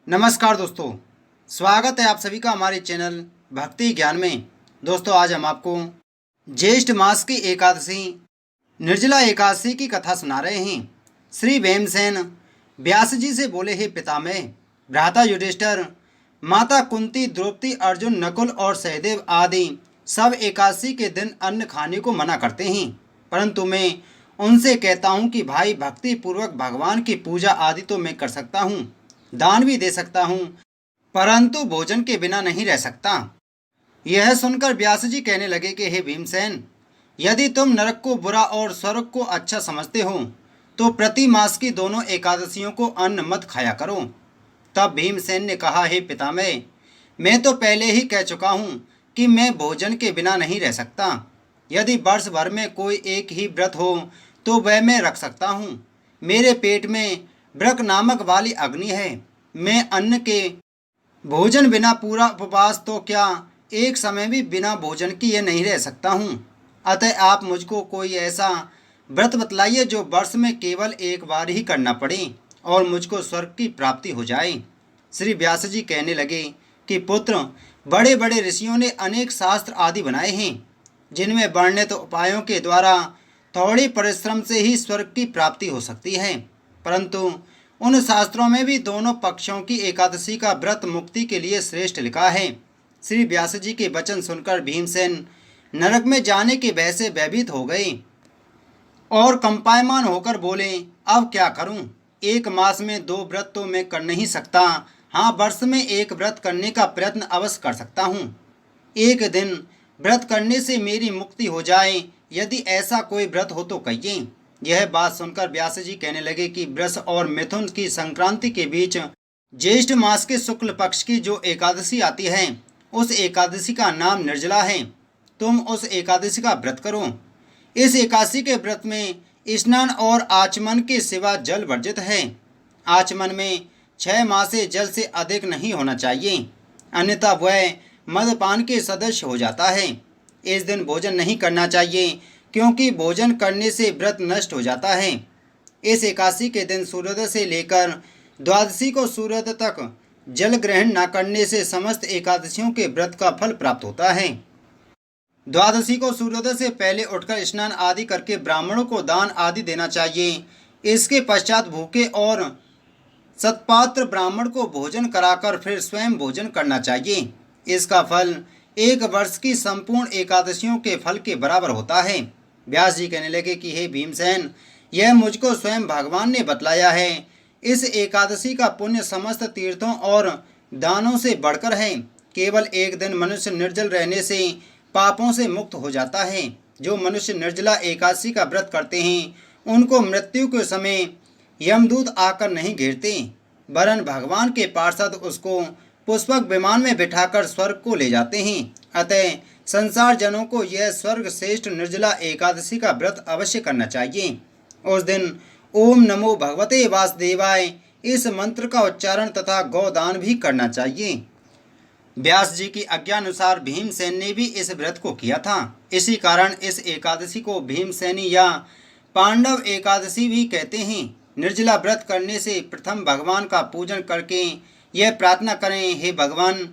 नमस्कार दोस्तों, स्वागत है आप सभी का हमारे चैनल भक्ति ज्ञान में। दोस्तों, आज हम आपको ज्येष्ठ मास की एकादशी निर्जला एकादशी की कथा सुना रहे हैं। श्री भीमसेन व्यास जी से बोले, हे पितामह, भ्राता युधिष्ठिर, माता कुंती, द्रौपदी, अर्जुन, नकुल और सहदेव आदि सब एकादशी के दिन अन्न खाने को मना करते हैं, परंतु मैं उनसे कहता हूँ कि भाई, भक्ति पूर्वक भगवान की पूजा आदि तो मैं कर सकता हूँ, दान भी दे सकता हूँ, परंतु भोजन के बिना नहीं रह सकता। यह सुनकर व्यास जी कहने लगे कि हे भीमसेन, यदि तुम नरक को बुरा और स्वर्ग को अच्छा समझते हो तो प्रति मास की दोनों एकादशियों को अन्न मत खाया करो। तब भीमसेन ने कहा, हे पितामह, मैं तो पहले ही कह चुका हूँ कि मैं भोजन के बिना नहीं रह सकता। यदि वर्ष भर में कोई एक ही व्रत हो तो वह मैं रख सकता हूँ। मेरे पेट में ब्रक नामक वाली अग्नि है। मैं अन्न के भोजन बिना पूरा उपवास तो क्या, एक समय भी बिना भोजन किए नहीं रह सकता हूँ। अतः आप मुझको कोई ऐसा व्रत बतलाइए जो वर्ष में केवल एक बार ही करना पड़े और मुझको स्वर्ग की प्राप्ति हो जाए। श्री व्यास जी कहने लगे कि पुत्र, बड़े बड़े ऋषियों ने अनेक शास्त्र आदि बनाए हैं, जिनमें वर्णित उपायों के द्वारा थोड़े परिश्रम से ही स्वर्ग की प्राप्ति हो सकती है, परंतु उन शास्त्रों में भी दोनों पक्षों की एकादशी का व्रत मुक्ति के लिए श्रेष्ठ लिखा है। श्री व्यास जी के वचन सुनकर भीमसेन नरक में जाने के भय से भयभीत हो गए और कंपायमान होकर बोले, अब क्या करूं? एक मास में 2 व्रत तो मैं कर नहीं सकता। हाँ, वर्ष में एक व्रत करने का प्रयत्न अवश्य कर सकता हूँ। एक दिन व्रत करने से मेरी मुक्ति हो जाए, यदि ऐसा कोई व्रत हो तो कहिए। यह बात सुनकर व्यास जी कहने लगे कि वृष और मिथुन की संक्रांति के बीच ज्येष्ठ मास के शुक्ल पक्ष की जो एकादशी आती है, उस एकादशी का नाम निर्जला है। तुम उस एकादशी का व्रत करो। इस एकादशी के व्रत में स्नान और आचमन के सिवा जल वर्जित है। आचमन में 6 माह से जल से अधिक नहीं होना चाहिए, अन्यथा वह मदपान के सदस्य हो जाता है। इस दिन भोजन नहीं करना चाहिए, क्योंकि भोजन करने से व्रत नष्ट हो जाता है। इस एकादशी के दिन सूर्योदय से लेकर द्वादशी को सूर्योदय तक जल ग्रहण न करने से समस्त एकादशियों के व्रत का फल प्राप्त होता है। द्वादशी को सूर्योदय से पहले उठकर स्नान आदि करके ब्राह्मणों को दान आदि देना चाहिए। इसके पश्चात भूखे और सत्पात्र ब्राह्मण को भोजन कराकर फिर स्वयं भोजन करना चाहिए। इसका फल 1 वर्ष की संपूर्ण एकादशियों के फल के बराबर होता है। व्यास जी कहने लगे कि हे भीमसेन, यह मुझको स्वयं भगवान ने बतलाया है। इस एकादशी का पुण्य समस्त तीर्थों और दानों से बढ़कर है। केवल एक दिन मनुष्य निर्जल रहने से पापों से मुक्त हो जाता है। जो मनुष्य निर्जला एकादशी का व्रत करते हैं, उनको मृत्यु के समय यमदूत आकर नहीं घेरते, वरन भगवान के पार्षद उसको पुष्पक विमान में बिठाकर स्वर्ग को ले जाते हैं। अतः संसार जनों को यह स्वर्ग श्रेष्ठ निर्जला एकादशी का व्रत अवश्य करना चाहिए। उस दिन ओम नमो भगवते वासुदेवाय इस मंत्र का उच्चारण तथा गौदान भी करना चाहिए। व्यास जी की आज्ञानुसार भीमसेन ने भी इस व्रत को किया था। इसी कारण इस एकादशी को भीमसेनी या पांडव एकादशी भी कहते हैं। निर्जला व्रत करने से प्रथम भगवान का पूजन करके यह प्रार्थना करें, हे भगवान,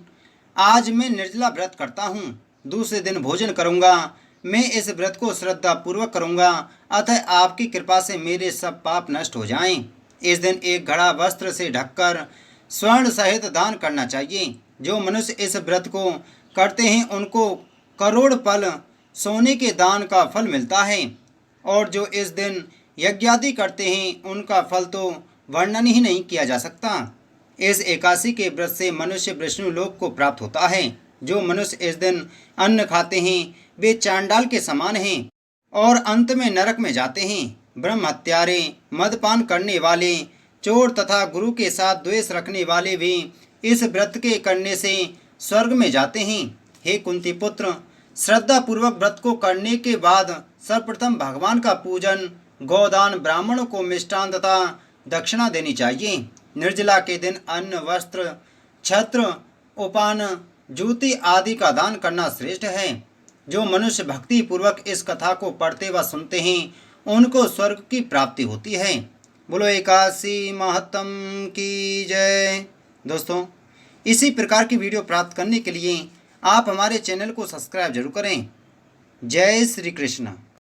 आज मैं निर्जला व्रत करता हूँ, दूसरे दिन भोजन करूँगा। मैं इस व्रत को श्रद्धा पूर्वक करूँगा, अतः आपकी कृपा से मेरे सब पाप नष्ट हो जाएं। इस दिन एक घड़ा वस्त्र से ढककर स्वर्ण सहित दान करना चाहिए। जो मनुष्य इस व्रत को करते हैं, उनको करोड़ पल सोने के दान का फल मिलता है, और जो इस दिन यज्ञादि करते हैं, उनका फल तो वर्णन ही नहीं किया जा सकता। इस एकादशी के व्रत से मनुष्य विष्णु लोक को प्राप्त होता है। जो मनुष्य इस दिन अन्न खाते हैं, वे चांडाल के समान हैं और अंत में नरक में जाते हैं। ब्रह्म हत्यारे, मदपान करने वाले, चोर तथा गुरु के साथ द्वेष रखने वाले भी इस व्रत के करने से स्वर्ग में जाते हैं। हे कुंती पुत्र, श्रद्धा पूर्वक व्रत को करने के बाद सर्वप्रथम भगवान का पूजन, गौदान, ब्राह्मणों को मिष्टान तथा दक्षिणा देनी चाहिए। निर्जला के दिन अन्न, वस्त्र, छत्र, उपान, जूती आदि का दान करना श्रेष्ठ है। जो मनुष्य भक्ति पूर्वक इस कथा को पढ़ते व सुनते हैं, उनको स्वर्ग की प्राप्ति होती है। बोलो एकादशी महत्तम की जय। दोस्तों, इसी प्रकार की वीडियो प्राप्त करने के लिए आप हमारे चैनल को सब्सक्राइब जरूर करें। जय श्री कृष्ण।